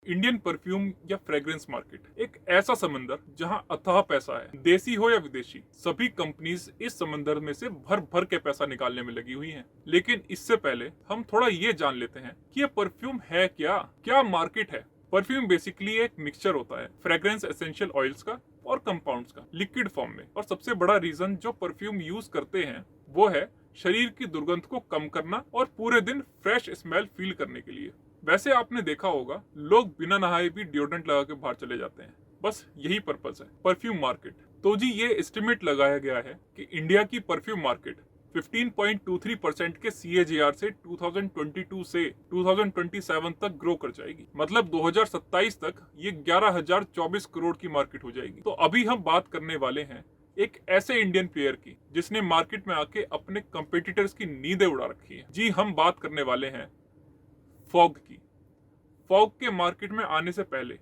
Indian perfume या fragrance market एक ऐसा समंदर जहां अथाह पैसा है। देसी हो या विदेशी, सभी कंपनीज इस समंदर में से भर भर के पैसा निकालने में लगी हुई हैं। लेकिन इससे पहले हम थोड़ा ये जान लेते हैं कि ये परफ्यूम है क्या, क्या मार्केट है। परफ्यूम बेसिकली एक मिक्सचर होता है फ्रेग्रेंस एसेंशियल ऑयल्स का और कंपाउंड्स का लिक्विड फॉर्म में। और सबसे बड़ा रीजन जो परफ्यूम यूज करते हैं वो है शरीर की दुर्गंध को कम करना और पूरे दिन फ्रेश स्मेल फील करने के लिए। वैसे आपने देखा होगा लोग बिना नहाए भी डिओड्रेंट लगा के बाहर चले जाते हैं, बस यही पर्पस है परफ्यूम मार्केट। तो जी ये एस्टिमेट लगाया गया है कि इंडिया की परफ्यूम मार्केट 15.23% के CAGR से 2022 से 2027 तक ग्रो कर जाएगी। मतलब 2027 तक ये 11,024 करोड़ की मार्केट हो जाएगी। तो अभी हम बात करने वाले हैं एक ऐसे इंडियन प्लेयर की जिसने मार्केट में आके अपने कंपेटिटर्स की नींदें उड़ा रखी है। जी हम बात करने वाले हैं फॉग की। फॉग के मार्केट में आने से पहले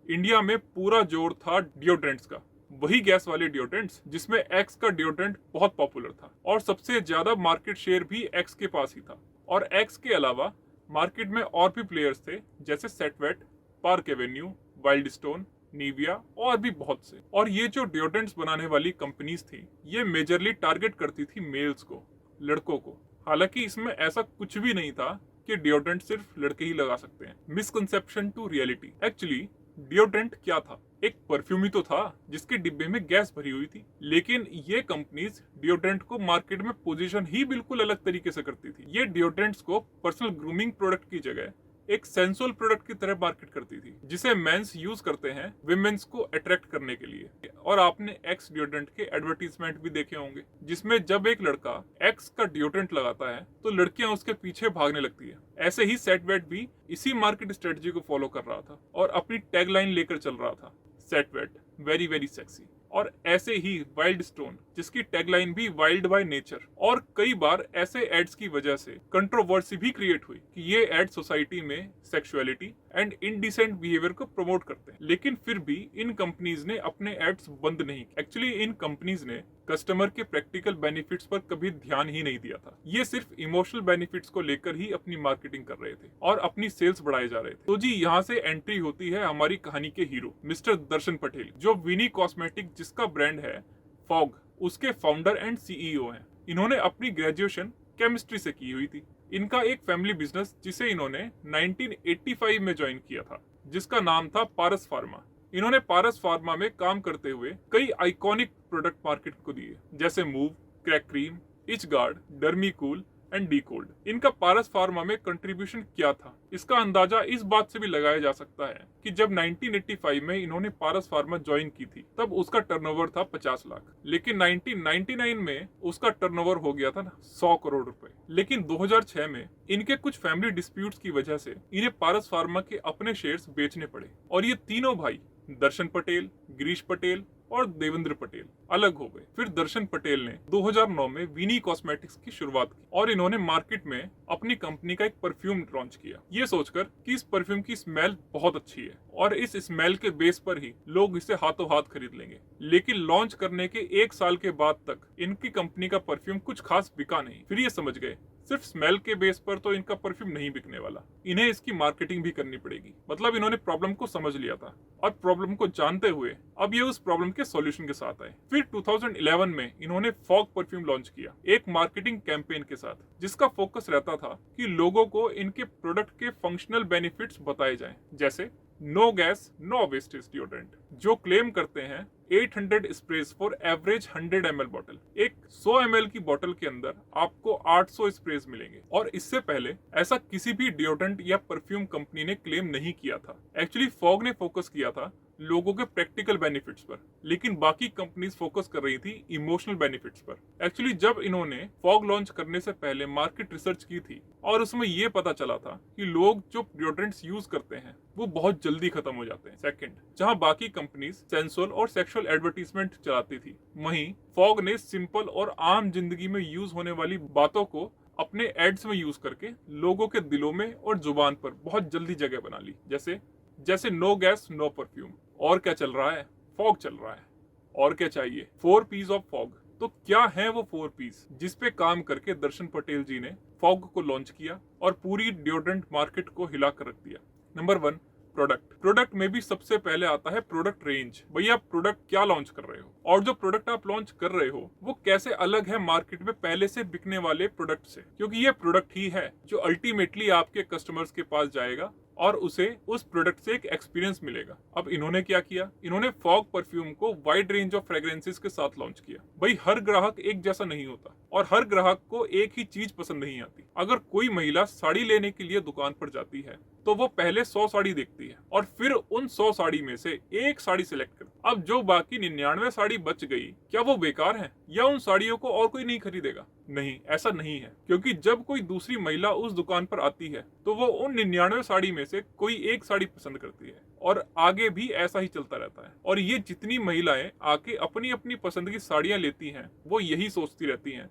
इंडिया में पूरा जोर था डिओड्रेंट्स का, वही गैस वाले डिओड्रेंट्स जिसमें एक्स का डिओड्रेंट बहुत पॉपुलर था और सबसे ज्यादा मार्केट शेयर भी एक्स के पास ही था। और एक्स के अलावा मार्केट में और भी प्लेयर्स थे जैसे Set Wet, park Avenue, wild stone, Nivea और भी बहुत से। और ये जो डिओड्रेंट्स बनाने वाली कंपनीज थी ये मेजरली टारगेट करती थी मेल्स को, लड़कों को। हालांकि इसमें ऐसा कुछ भी नहीं था कि डिओड्रेंट सिर्फ लड़के ही लगा सकते हैं। Misconception to reality. Actually deodorant क्या था? एक परफ्यूम ही तो था जिसके डिब्बे में गैस भरी हुई थी। लेकिन ये कंपनीज डिओड्रेंट को मार्केट में पोजीशन ही बिल्कुल अलग तरीके से करती थी। ये डिओड्रेंट्स को पर्सनल ग्रूमिंग प्रोडक्ट की जगह एक सेंसुअल प्रोडक्ट की तरह मार्केट करती थी, जिसे मेंस यूज करते हैं विमेंस को अट्रैक्ट करने के लिए। और आपने एक्स डिओड्रेंट के एडवर्टीजमेंट भी देखे होंगे जिसमें जब एक लड़का एक्स का डिओड्रेंट लगाता है तो लड़कियां उसके पीछे भागने लगती है। ऐसे ही सेटवेट भी इसी मार्केट स्ट्रेटजी को फॉलो कर रहा था और अपनी टैगलाइन लेकर चल रहा था, सेटवेट वेरी वेरी सेक्सी। और ऐसे ही वाइल्ड स्टोन जिसकी टैगलाइन भी वाइल्ड बाय नेचर। और कई बार ऐसे एड्स की वजह से कंट्रोवर्सी भी क्रिएट हुई कि ये एड सोसाइटी में सेक्सुअलिटी एंड इनडिसेंट बिहेवियर को प्रमोट करते हैं। लेकिन फिर भी इन कंपनीज ने अपने एड्स बंद नहीं किए। एक्चुअली इन कंपनीज ने कस्टमर के प्रैक्टिकल बेनिफिट्स पर कभी ध्यान ही नहीं दिया था। ये सिर्फ इमोशनल बेनिफिट्स को लेकर ही अपनी मार्केटिंग कर रहे थे और अपनी सेल्स बढ़ाए जा रहे थे। तो जी यहाँ से एंट्री होती है हमारी कहानी के हीरो मिस्टर दर्शन पटेल, जो विनी कॉस्मेटिक जिसका ब्रांड है फॉग, उसके फाउंडर एंड CEO हैं। इन्होंने अपनी ग्रेजुएशन केमिस्ट्री से की हुई थी। इनका एक फैमिली बिजनेस जिसे इन्होंने 1985 में ज्वाइन किया था जिसका नाम था पारस फार्मा। इन्होंने पारस फार्मा में काम करते हुए कई आइकॉनिक प्रोडक्ट मार्केट को दिए जैसे Moov, Crack cream, Itch Guard, Dermicool and D Cold. इनका पारस फार्मा में कंट्रीब्यूशन क्या था इसका अंदाजा इस बात से भी लगाया जा सकता है कि जब 1985 में इन्होंने पारस फार्मा ज्वाइन की थी तब उसका टर्नओवर था 50 लाख। लेकिन 1999 में उसका टर्नओवर हो गया था 100 करोड़ रुपए। लेकिन 2006 में इनके कुछ फैमिली डिस्प्यूट्स की वजह से इन्हें पारस फार्मा के अपने शेयर्स बेचने पड़े और ये तीनों भाई दर्शन पटेल, गिरीश पटेल और देवेंद्र पटेल अलग हो गए। फिर दर्शन पटेल ने 2009 में विनी कॉस्मेटिक्स की शुरुआत की और इन्होंने मार्केट में अपनी कंपनी का एक परफ्यूम लॉन्च किया, ये सोचकर कि इस परफ्यूम की स्मेल बहुत अच्छी है और इस स्मेल के बेस पर ही लोग इसे हाथों हाथ खरीद लेंगे। लेकिन लॉन्च करने के 1 साल के बाद तक इनकी कंपनी का परफ्यूम कुछ खास बिका नहीं। फिर ये समझ गए सिर्फ स्मेल के बेस पर तो इनका परफ्यूम नहीं बिकने वाला, इन्हें इसकी मार्केटिंग भी करनी पड़ेगी। मतलब इन्होंने प्रॉब्लम को समझ लिया था और प्रॉब्लम को जानते हुए अब ये उस प्रॉब्लम के सॉल्यूशन के साथ आए। फिर 2011 में इन्होंने फॉग परफ्यूम लॉन्च किया एक मार्केटिंग कैंपेन के साथ जिसका फोकस रहता था कि लोगों को इनके प्रोडक्ट के फंक्शनल बेनिफिट्स बताए जाएं, जैसे no gas no wastage deodorant, जो क्लेम करते हैं 800 sprays for average 100 ml bottle. एक 100 ml की बोतल के अंदर आपको 800 स्प्रेज मिलेंगे और इससे पहले ऐसा किसी भी डिओड्रेंट या परफ्यूम कंपनी ने क्लेम नहीं किया था। एक्चुअली फॉग ने फोकस किया था लोगों के प्रैक्टिकल बेनिफिट्स पर, लेकिन बाकी कंपनीज फोकस कर रही थी इमोशनल बेनिफिट्स पर। एक्चुअली जब इन्होंने फॉग लॉन्च करने से पहले मार्केट रिसर्च की थी और उसमें ये पता चला था कि लोग जो डिओड्रेंट्स यूज करते हैं वो बहुत जल्दी खत्म हो जाते हैं। सेकंड, जहां बाकी कंपनीज सेंसुअल और सेक्सुअल एडवर्टीजमेंट चलाती थी, वहीं फॉग ने सिंपल और आम जिंदगी में यूज होने वाली बातों को अपने एड्स में यूज करके लोगों के दिलों में और जुबान पर बहुत जल्दी जगह बना ली। जैसे नो गैस नो परफ्यूम। और क्या चल रहा है? फॉग चल रहा है। और क्या चाहिए? 4 P's ऑफ फॉग। तो क्या है वो 4 P's जिस पे काम करके दर्शन पटेल जी ने फॉग को लॉन्च किया और पूरी डिओड्रेंट मार्केट को हिला कर रख दिया? नंबर 1, प्रोडक्ट में भी सबसे पहले आता है प्रोडक्ट रेंज। भैया आप प्रोडक्ट क्या लॉन्च कर रहे हो और जो प्रोडक्ट आप लॉन्च कर रहे हो वो कैसे अलग है मार्केट में पहले से बिकने वाले प्रोडक्ट से, क्योंकि ये प्रोडक्ट ही है जो अल्टीमेटली आपके कस्टमर्स के पास जाएगा और उसे उस प्रोडक्ट से एक एक्सपीरियंस मिलेगा। अब इन्होंने क्या किया, इन्होंने फॉग परफ्यूम को वाइड रेंज ऑफ फ्रेग्रेंसेस के साथ लॉन्च किया। भाई हर ग्राहक एक जैसा नहीं होता और हर ग्राहक को एक ही चीज पसंद नहीं आती। अगर कोई महिला साड़ी लेने के लिए दुकान पर जाती है तो वो पहले 100 साड़ी देखती है और फिर उन 100 साड़ी में से एक साड़ी सिलेक्ट करती है। अब जो बाकी 99 साड़ी बच गई, क्या वो बेकार है या उन साड़ियों को और कोई नहीं खरीदेगा? नहीं, ऐसा नहीं है, क्योंकि जब कोई दूसरी महिला उस दुकान पर आती है तो वो उन 99 साड़ी में से कोई एक साड़ी पसंद करती है और आगे भी ऐसा ही चलता रहता है। और ये जितनी महिलाएं आके अपनी अपनी पसंद की साड़ियां लेती हैं वो यही सोचती रहती हैं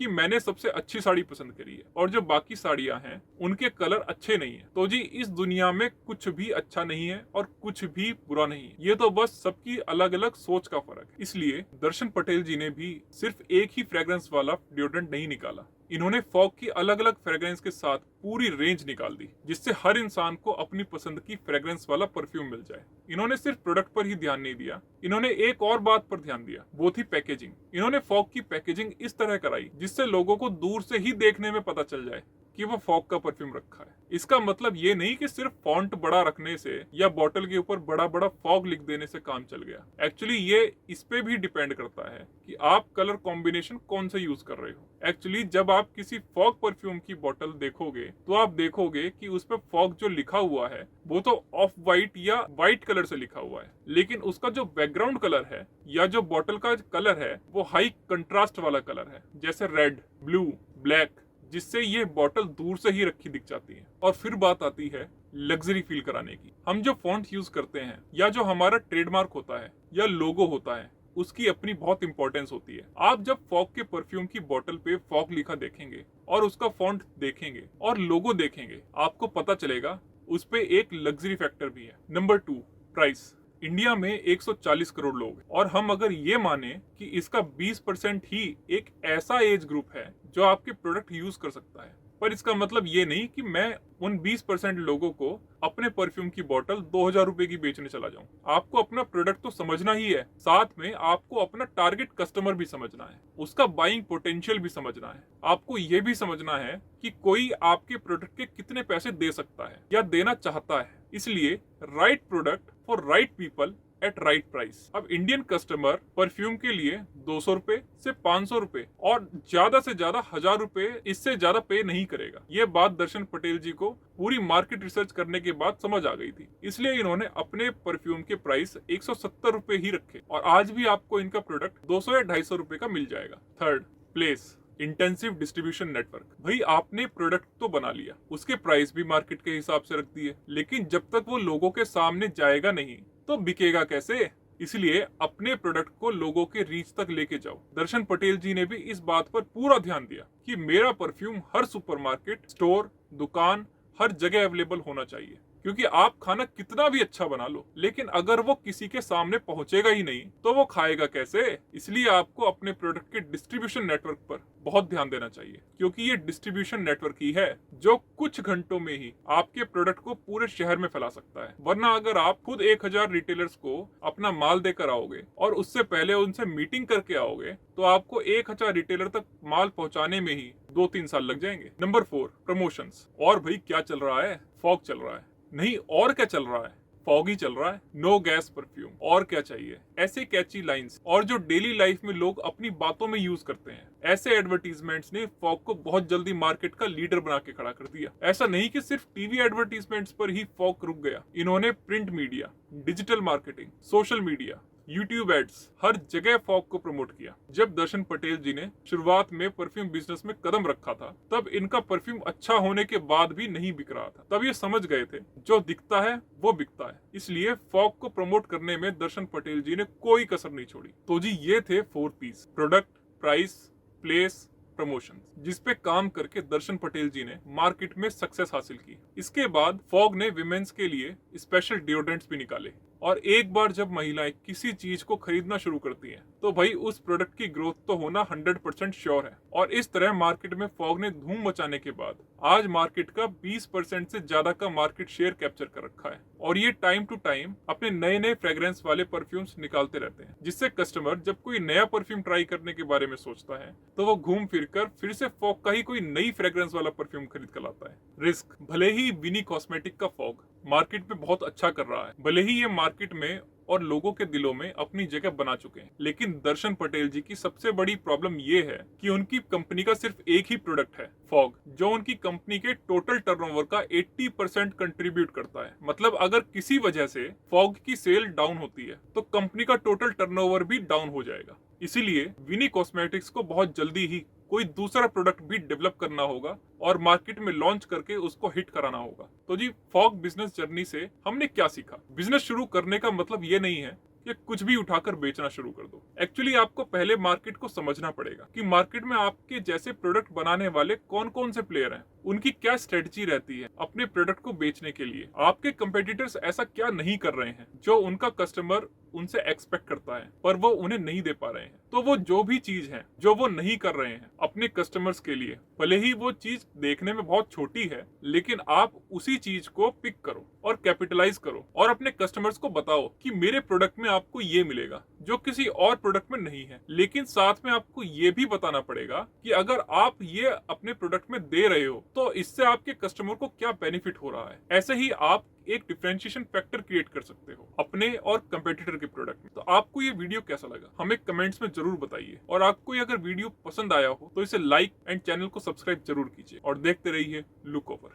कि मैंने सबसे अच्छी साड़ी पसंद करी है और जो बाकी साड़ियां हैं उनके कलर अच्छे नहीं है। तो जी इस दुनिया में कुछ भी अच्छा नहीं है और कुछ भी बुरा नहीं है, ये तो बस सबकी अलग अलग सोच का फर्क है। इसलिए दर्शन पटेल जी ने भी सिर्फ एक ही फ्रेग्रेंस वाला डिओड्रेंट नहीं निकाला, इन्होंने फॉग की अलग अलग फ्रेग्रेंस के साथ पूरी रेंज निकाल दी जिससे हर इंसान को अपनी पसंद की फ्रेग्रेंस वाला परफ्यूम मिल जाए। इन्होंने सिर्फ प्रोडक्ट पर ही ध्यान नहीं दिया, इन्होंने एक और बात पर ध्यान दिया, वो थी पैकेजिंग। इन्होंने फॉग की पैकेजिंग इस तरह कराई जिससे लोगों को दूर से ही देखने में पता चल जाए कि वो फॉग का परफ्यूम रखा है। इसका मतलब ये नहीं कि सिर्फ फॉन्ट बड़ा रखने से या बॉटल के ऊपर बड़ा बड़ा फॉग लिख देने से काम चल गया। एक्चुअली ये इस पे भी डिपेंड करता है कि आप कलर कॉम्बिनेशन कौन से यूज कर रहे हो। एक्चुअली जब आप किसी फॉग परफ्यूम की बॉटल देखोगे तो आप देखोगे कि उस पर फॉग जो लिखा हुआ है वो तो ऑफ वाइट या वाइट कलर से लिखा हुआ है, लेकिन उसका जो बैकग्राउंड कलर है या जो बॉटल का कलर है वो हाई कंट्रास्ट वाला कलर है, जैसे रेड, ब्लू, ब्लैक, जिससे ये बॉटल दूर से ही रखी दिख जाती है। और फिर बात आती है लग्जरी फील कराने की। हम जो फॉन्ट यूज करते हैं या जो हमारा ट्रेडमार्क होता है या लोगो होता है उसकी अपनी बहुत इंपॉर्टेंस होती है। आप जब फॉग के परफ्यूम की बोतल पे फॉग लिखा देखेंगे और उसका फॉन्ट देखेंगे और लोगो देखेंगे, आपको पता चलेगा उस पे एक लग्जरी फैक्टर भी है। Number 2, price. इंडिया में 140 करोड़ लोग हैं और हम अगर ये माने कि इसका 20% ही एक ऐसा एज ग्रुप है जो आपके प्रोडक्ट यूज कर सकता है, पर इसका मतलब ये नहीं कि मैं उन 20% लोगों को अपने परफ्यूम की बोतल 2000 रुपए की बेचने चला जाऊं। आपको अपना प्रोडक्ट तो समझना ही है, साथ में आपको अपना टारगेट कस्टमर भी समझना है, उसका बाइंग पोटेंशियल भी समझना है। आपको ये भी समझना है कि कोई आपके प्रोडक्ट के कितने पैसे दे सकता है या देना चाहता है। इसलिए right product for right people at right price. अब इंडियन कस्टमर परफ्यूम के लिए 200 रुपए से 500 रुपए और ज्यादा से ज्यादा 1000 रुपए इससे ज्यादा पे नहीं करेगा। ये बात दर्शन पटेल जी को पूरी मार्केट रिसर्च करने के बाद समझ आ गई थी, इसलिए इन्होंने अपने परफ्यूम के प्राइस 170 रुपए ही रखे और आज भी आपको इनका प्रोडक्ट 200 या 250 रुपए का मिल जाएगा। Third, place, intensive distribution network. भाई आपने प्रोडक्ट तो बना लिया, उसके प्राइस भी मार्केट के हिसाब से रख दिए, लेकिन जब तक वो लोगों के सामने जाएगा नहीं तो बिकेगा कैसे? इसलिए अपने प्रोडक्ट को लोगों के रीच तक लेके जाओ। दर्शन पटेल जी ने भी इस बात पर पूरा ध्यान दिया कि मेरा परफ्यूम हर सुपरमार्केट, स्टोर, दुकान, हर जगह अवेलेबल होना चाहिए, क्योंकि आप खाना कितना भी अच्छा बना लो लेकिन अगर वो किसी के सामने पहुंचेगा ही नहीं तो वो खाएगा कैसे? इसलिए आपको अपने प्रोडक्ट के डिस्ट्रीब्यूशन नेटवर्क पर बहुत ध्यान देना चाहिए, क्योंकि ये डिस्ट्रीब्यूशन नेटवर्क ही है जो कुछ घंटों में ही आपके प्रोडक्ट को पूरे शहर में फैला सकता है। वरना अगर आप खुद 1000 रिटेलर्स को अपना माल देकर आओगे और उससे पहले उनसे मीटिंग करके आओगे तो आपको 1000 रिटेलर तक माल पहुंचाने में ही 2-3 साल लग जाएंगे। Number 4, promotions. और भाई क्या चल रहा है? फॉग चल रहा है। नहीं, और क्या चल रहा है? फॉग ही चल रहा है। नो गैस परफ्यूम, और क्या चाहिए? ऐसे कैची लाइंस और जो डेली लाइफ में लोग अपनी बातों में यूज करते हैं, ऐसे एडवर्टीजमेंट्स ने फॉग को बहुत जल्दी मार्केट का लीडर बना के खड़ा कर दिया। ऐसा नहीं कि सिर्फ टीवी एडवर्टीजमेंट्स पर ही फॉग रुक गया, इन्होंने print media, digital marketing, social media, YouTube ads, हर जगह फॉग को प्रमोट किया। जब दर्शन पटेल जी ने शुरुआत में परफ्यूम बिजनेस में कदम रखा था तब इनका परफ्यूम अच्छा होने के बाद भी नहीं बिक रहा था। तब ये समझ गए थे जो दिखता है वो बिकता है, इसलिए फॉग को प्रमोट करने में दर्शन पटेल जी ने कोई कसर नहीं छोड़ी। तो जी ये थे 4 P's, product, price, place, promotion, जिस पे काम करके दर्शन पटेल जी ने मार्केट में सक्सेस हासिल की। इसके बाद फॉग ने विमेन्स के लिए स्पेशल डिओड्रेंट्स भी निकाले और एक बार जब महिलाएं किसी चीज को खरीदना शुरू करती हैं, तो भाई उस प्रोडक्ट की ग्रोथ तो होना 100% श्योर है। और इस तरह मार्केट में फॉग ने धूम मचाने के बाद आज मार्केट का 20% से ज्यादा का मार्केट शेयर कैप्चर कर रखा है। और ये टाइम टू टाइम अपने नए नए फ्रेग्रेंस वाले परफ्यूम्स निकालते रहते हैं, जिससे कस्टमर जब कोई नया परफ्यूम ट्राई करने के बारे में सोचता है तो वो घूम फिर कर फिर से फॉग का ही कोई नई फ्रेग्रेंस वाला परफ्यूम खरीद कर लाता है। रिस्क भले ही विनी कॉस्मेटिक का फॉग मार्केट में बहुत अच्छा कर रहा है, भले ही ये मार्केट में और लोगों के दिलों में अपनी जगह बना चुके हैं, लेकिन दर्शन पटेल जी की सबसे बड़ी प्रॉब्लम ये है कि उनकी कंपनी का सिर्फ एक ही प्रोडक्ट है फॉग, जो उनकी कंपनी के टोटल टर्नओवर का 80% कंट्रीब्यूट करता है। मतलब अगर किसी वजह से फॉग की सेल डाउन होती है तो कंपनी का टोटल टर्नओवर भी डाउन हो जाएगा। इसीलिए विनी कॉस्मेटिक्स को बहुत जल्दी ही कोई दूसरा प्रोडक्ट भी डेवलप करना होगा और मार्केट में लॉन्च करके उसको हिट कराना होगा। तो जी, फॉग बिजनेस जर्नी से हमने क्या सीखा? बिजनेस शुरू करने का मतलब ये नहीं है कि कुछ भी उठाकर बेचना शुरू कर दो। एक्चुअली आपको पहले मार्केट को समझना पड़ेगा कि मार्केट में आपके जैसे प्रोडक्ट बनाने वाले कौन कौन से प्लेयर हैं, उनकी क्या स्ट्रेटजी रहती है अपने प्रोडक्ट को बेचने के लिए। आपके कंपेटिटर्स ऐसा क्या नहीं कर रहे हैं जो उनका कस्टमर उनसे एक्सपेक्ट करता है पर वो उन्हें नहीं दे पा रहे हैं। तो वो जो भी चीज है जो वो नहीं कर रहे हैं अपने कस्टमर्स के लिए, भले ही वो चीज देखने में बहुत छोटी है, लेकिन आप उसी चीज को पिक करो और कैपिटलाइज करो और अपने कस्टमर्स को बताओ कि मेरे प्रोडक्ट में आपको ये मिलेगा जो किसी और प्रोडक्ट में नहीं है। लेकिन साथ में आपको ये भी बताना पड़ेगा कि अगर आप ये अपने प्रोडक्ट में दे रहे हो तो इससे आपके कस्टमर को क्या बेनिफिट हो रहा है। ऐसे ही आप एक डिफरेंशिएशन फैक्टर क्रिएट कर सकते हो अपने और कंपेटिटर के प्रोडक्ट में। तो आपको ये वीडियो कैसा लगा हमें कमेंट्स में जरूर बताइए, और आपको अगर वीडियो पसंद आया हो तो इसे लाइक एंड चैनल को सब्सक्राइब जरूर कीजिए और देखते रहिए लुक ओवर।